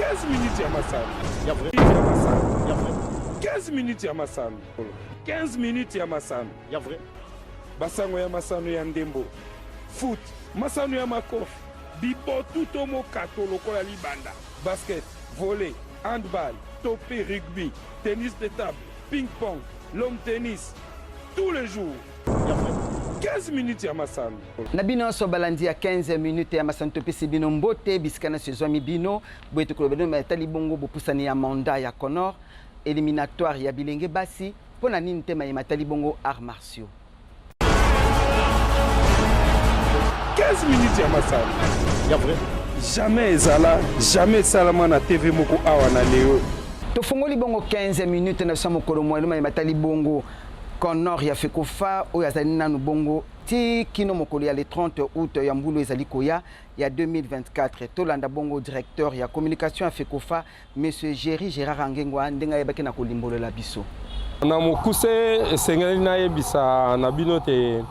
15 minutes ya masano. Ya vrai. 15 minutes ya masano. 15 minutes ya masano. Ya vrai. Basango ya masano ya ndembo. Foot, masano ya makofi. Bibotu tomo kato lokola libanda. Basket, volley, handball, topé, rugby, tennis de table, ping-pong, long tennis. Tous les jours. Ya vrai. 15 minutes ya masano. Nabino so balandi ya 15 minutes ya masano topesi bino mbote bisikana sezwami bino boyetu kolobeno matali bongo bopusani ya mandat ya Conor éliminatoire ya bilenge basi pona nini tema ya matali bongo arts martiaux. 15 minutes ya masano. Ya vrai. Jamais ezala, jamais salama na TV moko awa na leo. Tofungoli bongo 15 minutes na somo kolomo ya matali bongo Conor ya Fekofa oyo azali nanu bongo ti kino mokolo ya le 30 août ya mbulu ezali koya ya 2024 tolanda bongo directeur ya communication ya Fekofa monsieur Gérard Angengwa ndenga yebaki na kolimbolola biso na mokuse esengeli na yebisa na bino te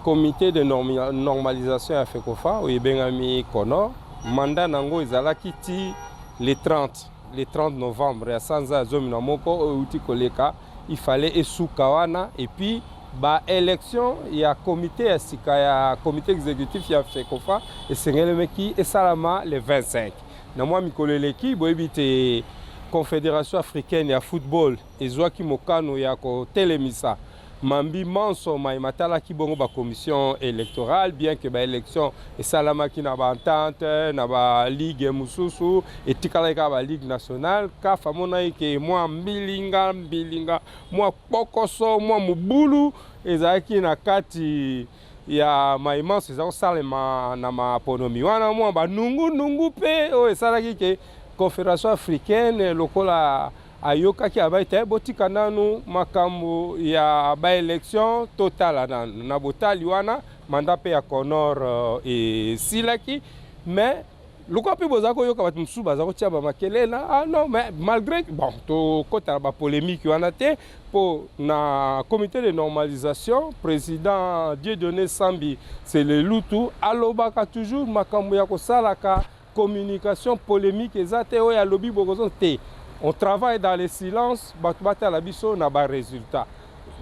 comité de normalisation ya Fekofa oyo ebengami Conor mandat nango ezalaki ti le 30 novembre ya sanza ya zomi na moko oyo uti koleka il fallait esoukawana et puis ba élection ya comité ya sika ya comité exécutif ya Fekofa esengelemeki esalama le 25 na mwa mikoleleki boyebite confédération africaine ya football ezwaki mokano ya kotelemisa mambi manso matala ki bongo ba commission électorale bien que ba élection esalamaki na ba entente na ba ligue mususu etikalaka ba ligue nationale ka famona ke mwa mbilinga mwa pokoso mwa mubulu ezaki na kati ya maimanso ezako salema na maponomi wana mwa ba nungu pe o esalaki ke confédération africaine lokola ayokaki abaita botika nanu makambo ya ba élection totale na botali wana mandat pe ya Conor silaki mais loko pe bozako yoka bat musu bazako tia ba makelela ah non mais malgré bon to kota ba polémique wana te po na comité de normalisation président Dieudonné Sambi c'est le lutu alobaka toujours makambo ya kosalaka communication polémique ezate oya lobby bogozon te. On travaille dans le silence, batubata la biso na ba résultat.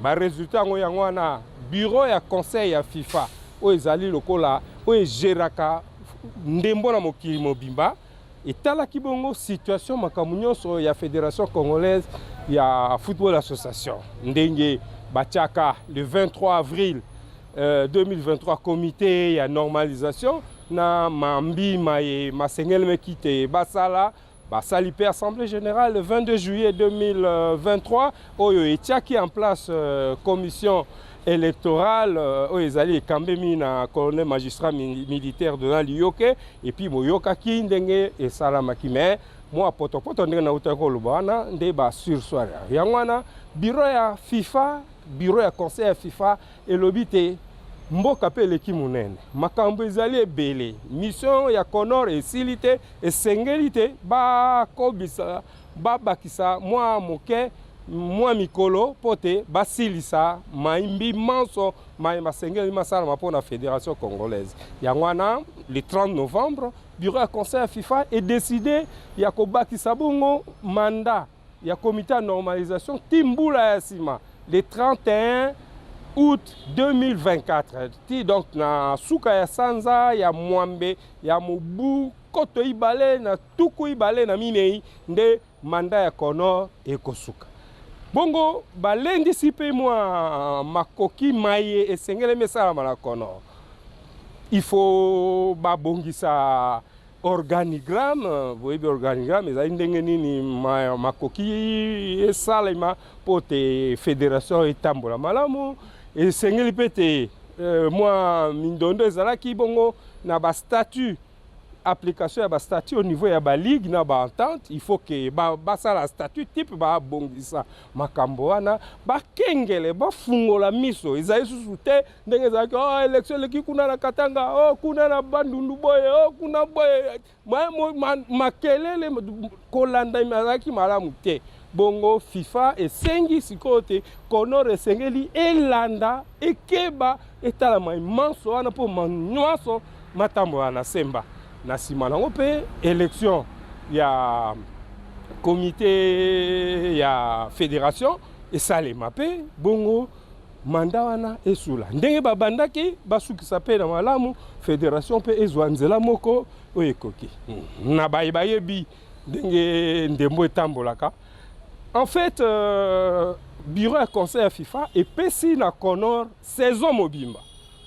Ba résultat ngo yango na bureau ya conseil ya FIFA o ezali lokola o geraka ndembo na mokili mobimba etala kibongo situation makamu nyonso ya fédération congolaise ya football association ndenge batiaka le 23 avril 2023 comité ya normalisation na mambi maye masengel mekite basala basali pe assemblée générale le 22 juillet 2023 oyo etiaki en place commission électorale oyo ezali ekambemi na colonel magistrat militaire de Lioke et puis boyokaki ndenge esalamaki mais moi potopoto ndenge nauta koloba wana nde ba sursoir yango wana bureau ya FIFA bureau ya conseil ya FIFA elobi te mboka pe eleki munene makambo ezali ebele mission ya Conor esili te esengeli te bakobisa babakisa mwa moke mwa mikolo pote basilisa maimbi manso masengeli masala mapona fédération congolaise yango wana le 30 novembre bureau ya conseil ya FIFA est décidé ya kobakisa bongo mandat ya comité de normalisation timbula ya sima le 31 août 2024 ti donc na suka ya sanza ya mwambe ya mobu koto ibale na tuku ibale na minei nde manda ya Conor ekosuka bongo balendisi pe mwa makoki maye esengele mesala na Conor il faut babongisa organigramme boyebi organigramme ezali ndenge nini makoki esalema po te fédération etambola malamu esengeli pe te mwa mindondo ezalaki bongo na bastatut application ya bastatut au niveau ya baligue na baentente il faut que basala statut type babongisa makambo wana bakengele bafungola miso ezali susu te ndenge ezalaki élection eleki kuna na Katanga kuna na Bandundu boye kuna boye makelele kolanda ezalaki malamu te bongo FIFA esengi sikoyo te Conor esengeli elanda ekeba etalama manso wana po nyonso matambo wana semba na sima nango pe élection il y a comité, il y a fédération, et ça les mappé, bongo, mandat wana esula. Ndenge babandaki, basuki sape na malamu, fédération pe ezwanzela moko, oyekoki. Na bayebi, ndenge ndembo etambolaka. En fait, bureau et conseil à FIFA et pesi na Conor saison mobimba.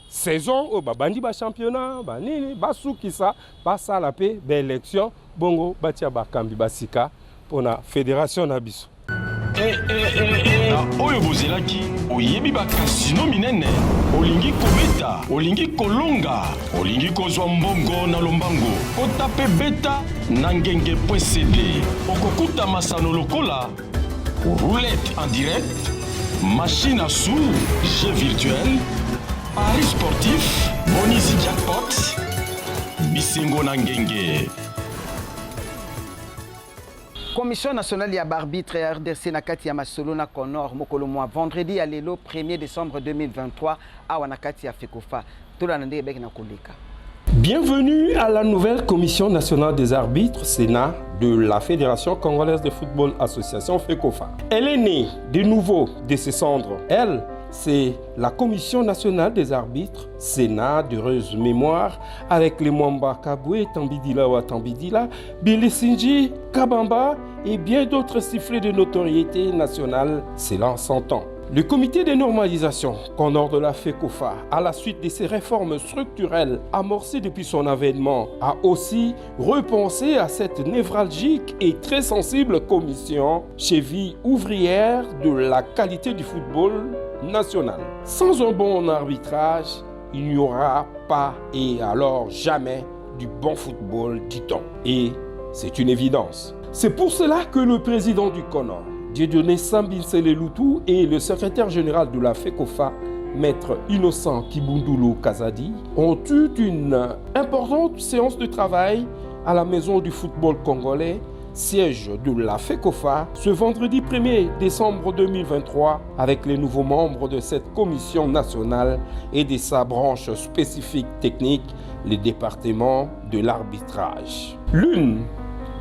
Saison au babandi ba championnat, ba nini, ba soukisa, ba salapé, ba élection, bongo batia ba kambi basika pour la fédération na biso. Oyo bozelaki, oyebi ba casino minene, olingi kobeta, olingi kolonga, olingi kozwa mbongo na lombango, otape beta na ngenge.cd, okokuta masano lokola roulette en direct, machine à sous, jeu virtuel, paris sportif, bonus jackpot, bisengo na ngenge. Commission nationale ya barbitre ya RDC na kati ya masolo na Conor mokolo mwa vendredi ya lelo 1er décembre 2023 awa na kati ya FECOFA. Tola nande bek na koleka. Bienvenue à la nouvelle Commission nationale des arbitres, Sénat, de la Fédération congolaise de football association FECOFA. Elle est née de nouveau de ses cendres. Elle, c'est la Commission nationale des arbitres, Sénat d'heureuse mémoire, avec les Mwamba Kabwe, Tambidila wa Tambidila, Billy Sinji, Kabamba et bien d'autres sifflets de notoriété nationale, cela s'entend. Le comité de normalisation Conor de la FECOFA, à la suite de ces réformes structurelles amorcées depuis son avènement, a aussi repensé à cette névralgique et très sensible commission, cheville ouvrière de la qualité du football national. Sans un bon arbitrage, il n'y aura pas et alors jamais du bon football, dit-on. Et c'est une évidence. C'est pour cela que le président du Conor, Dieudonné Sambinsele Lutu, et le secrétaire général de la FECOFA, Maître Innocent Kibundulu Kazadi, ont eu une importante séance de travail à la Maison du football congolais, siège de la FECOFA, ce vendredi 1er décembre 2023, avec les nouveaux membres de cette commission nationale et de sa branche spécifique technique, le département de l'arbitrage. L'une,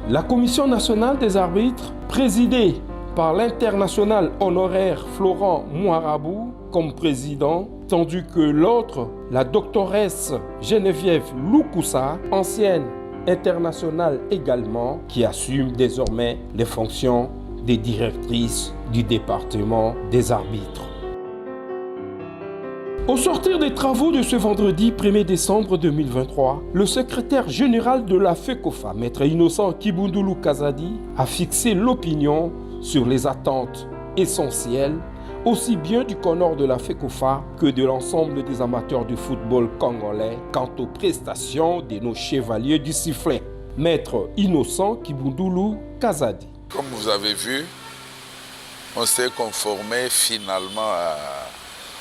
la Commission nationale des arbitres, présidée par l'international honoraire Florent Mouarabou comme président, tandis que l'autre, la doctoresse Geneviève Lukusa, ancienne internationale également, qui assume désormais les fonctions de directrice du département des arbitres. Au sortir des travaux de ce vendredi 1er décembre 2023, le secrétaire général de la FECOFA, Maître Innocent Kibundulu Kazadi, a fixé l'opinion sur les attentes essentielles, aussi bien du Conor de la FECOFA que de l'ensemble des amateurs du football congolais quant aux prestations de nos chevaliers du sifflet. Maître Innocent Kibundulu Kazadi. Comme vous avez vu, on s'est conformé finalement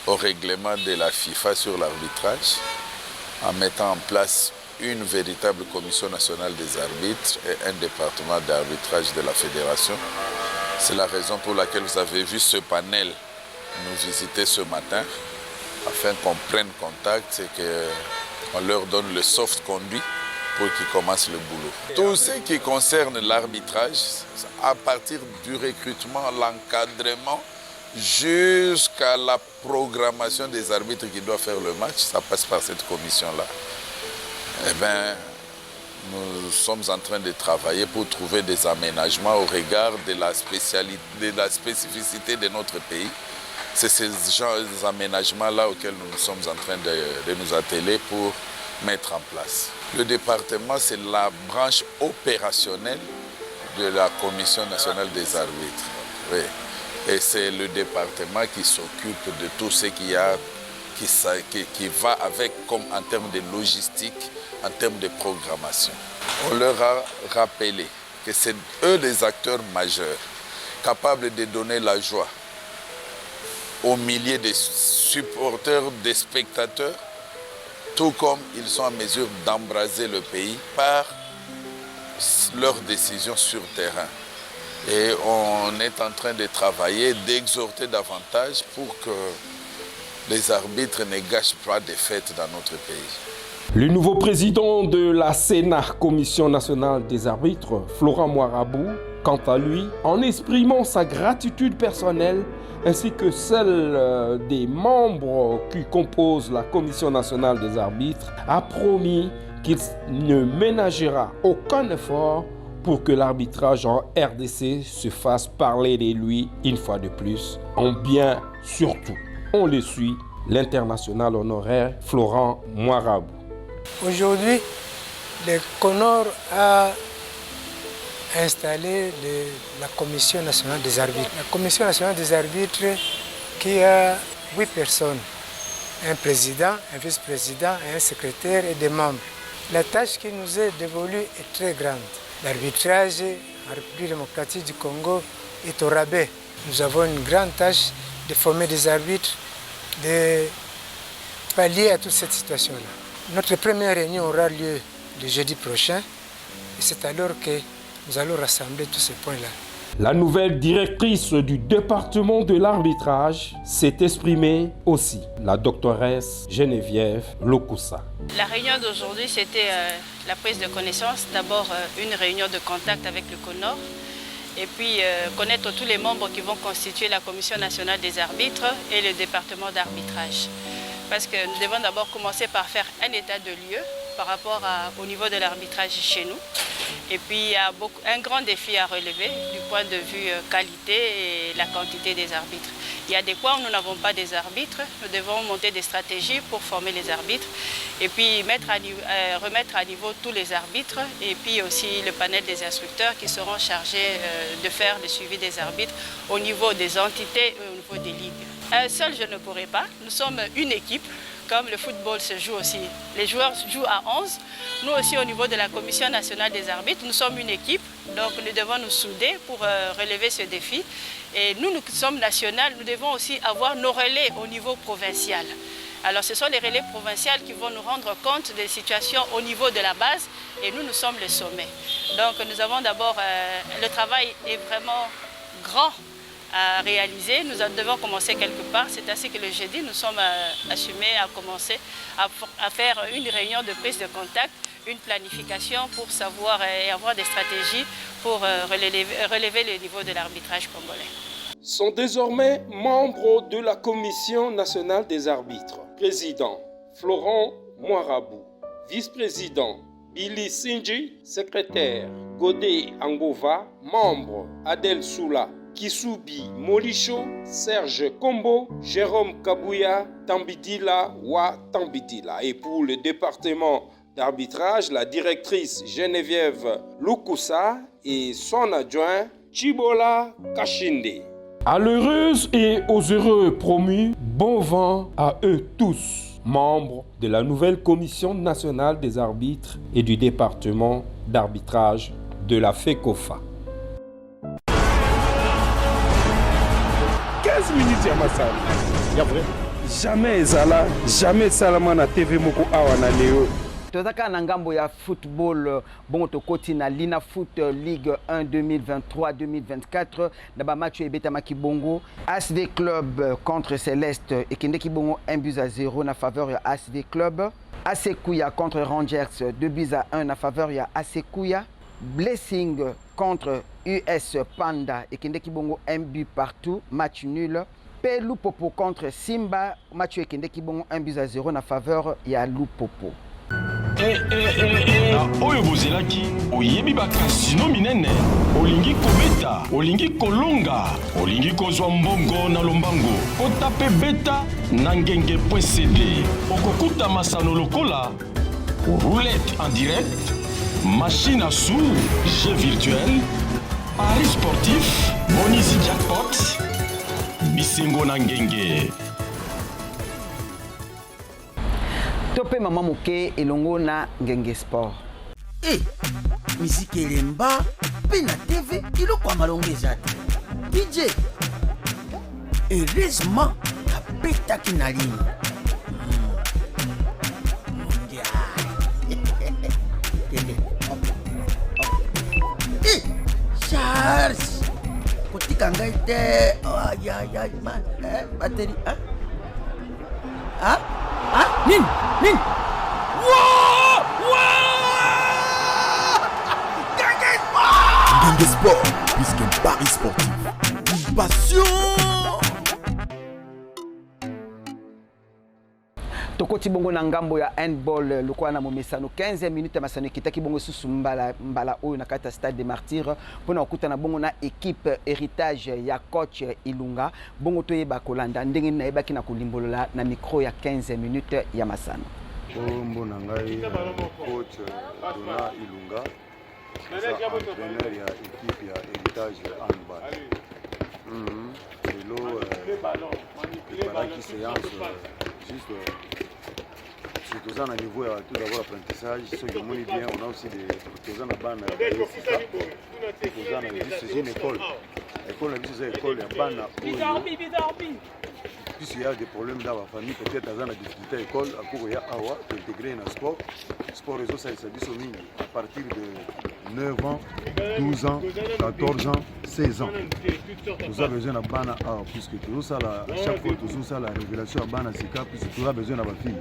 au règlement de la FIFA sur l'arbitrage en mettant en place une véritable commission nationale des arbitres et un département d'arbitrage de la fédération. C'est la raison pour laquelle vous avez vu ce panel nous visiter ce matin afin qu'on prenne contact et qu'on leur donne le soft conduit pour qu'ils commencent le boulot. Tout ce qui concerne l'arbitrage, à partir du recrutement, l'encadrement, jusqu'à la programmation des arbitres qui doivent faire le match, ça passe par cette commission-là. Eh bien, nous sommes en train de travailler pour trouver des aménagements au regard de la spécificité de notre pays. C'est ces aménagements-là auxquels nous sommes en train de nous atteler pour mettre en place. Le département, c'est la branche opérationnelle de la Commission nationale des arbitres. Oui. Et c'est le département qui s'occupe de tout ce qu'il y a, qui va avec, comme en termes de logistique, en termes de programmation. On leur a rappelé que c'est eux les acteurs majeurs, capables de donner la joie aux milliers de supporters, de spectateurs, tout comme ils sont en mesure d'embraser le pays par leurs décisions sur terrain. Et on est en train de travailler, d'exhorter davantage pour que les arbitres ne gâchent pas des fêtes dans notre pays. Le nouveau président de la Sénat, Commission nationale des arbitres, Florent Moirabou, quant à lui, en exprimant sa gratitude personnelle ainsi que celle des membres qui composent la Commission nationale des arbitres, a promis qu'il ne ménagera aucun effort pour que l'arbitrage en RDC se fasse parler de lui une fois de plus, en bien surtout. On le suit, l'international honoraire Florent Moirabou. Aujourd'hui, le CONOR a installé la Commission nationale des arbitres. La Commission nationale des arbitres qui a 8 personnes, un président, un vice-président, un secrétaire et des membres. La tâche qui nous est dévolue est très grande. L'arbitrage en République démocratique du Congo est au rabais. Nous avons une grande tâche de former des arbitres, de pallier à toute cette situation-là. Notre première réunion aura lieu le jeudi prochain et c'est alors que nous allons rassembler tous ces points-là. La nouvelle directrice du département de l'arbitrage s'est exprimée aussi, la doctoresse Geneviève Lokusa. La réunion d'aujourd'hui, c'était la prise de connaissance. D'abord, une réunion de contact avec le CONOR et puis connaître tous les membres qui vont constituer la Commission nationale des arbitres et le département d'arbitrage. Parce que nous devons d'abord commencer par faire un état de lieu par rapport au niveau de l'arbitrage chez nous. Et puis il y a un grand défi à relever du point de vue qualité et la quantité des arbitres. Il y a des coins où nous n'avons pas des arbitres, nous devons monter des stratégies pour former les arbitres et puis remettre à niveau tous les arbitres et puis aussi le panel des instructeurs qui seront chargés de faire le suivi des arbitres au niveau des entités et au niveau des ligues. Seul je ne pourrai pas, nous sommes une équipe. Comme le football se joue aussi, les joueurs jouent à 11. Nous aussi au niveau de la Commission nationale des arbitres, nous sommes une équipe, donc nous devons nous souder pour relever ce défi. Et nous sommes nationaux, nous devons aussi avoir nos relais au niveau provincial. Alors ce sont les relais provinciaux qui vont nous rendre compte des situations au niveau de la base et nous sommes le sommet. Donc nous avons d'abord, le travail est vraiment grand à réaliser. Nous devons commencer quelque part. C'est ainsi que le jeudi, nous sommes assumés à commencer à faire une réunion de prise de contact, une planification pour savoir et avoir des stratégies pour relever le niveau de l'arbitrage congolais. Sont désormais membres de la Commission nationale des arbitres. Président Florent Moirabou, vice-président Billy Sinji, secrétaire Godé Angova, membre Adel Soula, Kisubi Molicho, Serge Kombo, Jérôme Kabouya, Tambidila Wa Tambidila. Et pour le département d'arbitrage, la directrice Geneviève Lukusa et son adjoint Chibola Kashinde. À l'heureuse et aux heureux promus, bon vent à eux tous, membres de la nouvelle Commission nationale des arbitres et du département d'arbitrage de la FECOFA. 15 minutes ya masala ya vrai jamais ezala jamais salama na TV moko awa na leo tozaka na ngambo ya football bongo tokoti na Lina Foot Ligue 1 2023-2024 na ba match ebetamaki bongo ASV Club contre Céleste ekendeki bongo 1-0 na faveur ya ASV Club. Asekuya contre Rangers 2-1 na faveur ya Asekuya. Blessing contre US Panda ekendeki bongo 1 partout, match nul. Pe Lupopo contre Simba, match ekendeki bongo 1-0 na faveur ya Lupopo. Oyo bozelaki oyebi bakasino minene olingi kobeta olingi kolonga olingi kozwa mbongo na lombango otape beta na ngenge.cd okokuta masano lokola roulette en direct, machine à sous, jeux virtuels, paris sportif, bonus jackpot, bisengo na ngenge. Topé Maman Moké elongo na Ngenge Sport. Musique elemba pe na TV iloko amalongeza te. DJ heureusement apetaki na ligne. Charles kotika ngai te. Ay man, batterie. Nin Gangue Sport, puisqu'un pari sportif. Une passion. Tokoti bongo na ngambo ya handball lokola na momesano 15 minutes masano kitaki bongo susu mbala oyo na kata Stade des Martyrs pona okutana bongo na équipe héritage ya coach Ilunga bongo toyeba kolanda ndenge na yebaki na kolimbolola na micro ya 15 minutes ya masano. Bombo na ngai coach Dona Ilunga entraîneur ya équipe ya héritage handball. Lelo préparaki séance juste c'est à niveau tout d'abord l'apprentissage, ce que moi bien on a aussi des choses na bana c'est une école c'est une école ya bana puisqu'il y a des problèmes dans la famille peut-être dans la difficulté à l'école à cours ya awa intégrer dans sport réseau ça biso mingi à partir de 9 ans 12 ans 14 ans 16 ans nous avons besoin de bana puisque tout ça là à chaque fois tout ça la révélation à bana sika puisque tout a besoin de ma fille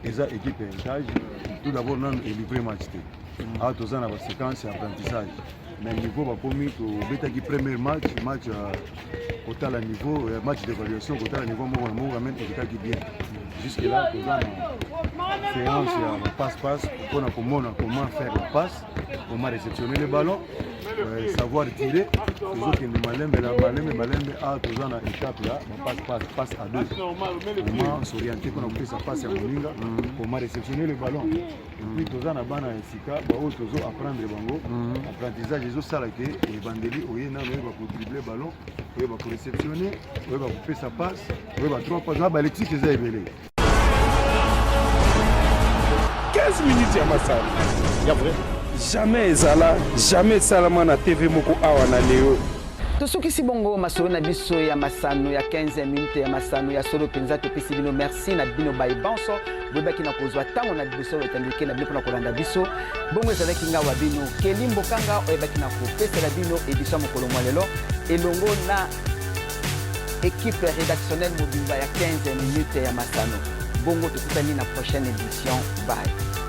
et ça équipe héritage tout d'abord non est livré match tout ça na séquence apprentissage mais niveau va commis to betaki premier match au la niveau match d'évaluation au la niveau moi même qui bien jusque là tout ça séance passe comment faire la passe comment réceptionner le ballon savoir tirer toujours que nous malembe tout ça na étape là passe à deux comment s'orienter quand on fait sa passe à moninga comment réceptionner le ballon puis tout ça na bana esika ba o toujours apprendre bango apprentissage zo sala ke et bandeli oye na ba ko dribbler ballon oye ba ko réceptionner oye ba ko faire sa passe oye ba trois passes ba lexique za ebele 15 minutes ya masano ya vrai jamais ezala jamais salama na TV moko awa na leo tosukisi bongo masolo na biso ya masano ya 15 minutes ya masano ya solo penza topesi bino merci na bino bayi banso boyebaki na kozwa ntango na biso etandiki na bino mpona kolanda biso bongo ezalaki ngawa bino kelimbo kanga oyebaki na kopesela bino édition mokolo mwa lelo elongo na équipe rédactionnelle mobimba ya 15 minutes ya masano bongo tokutani na prochaine édition bye.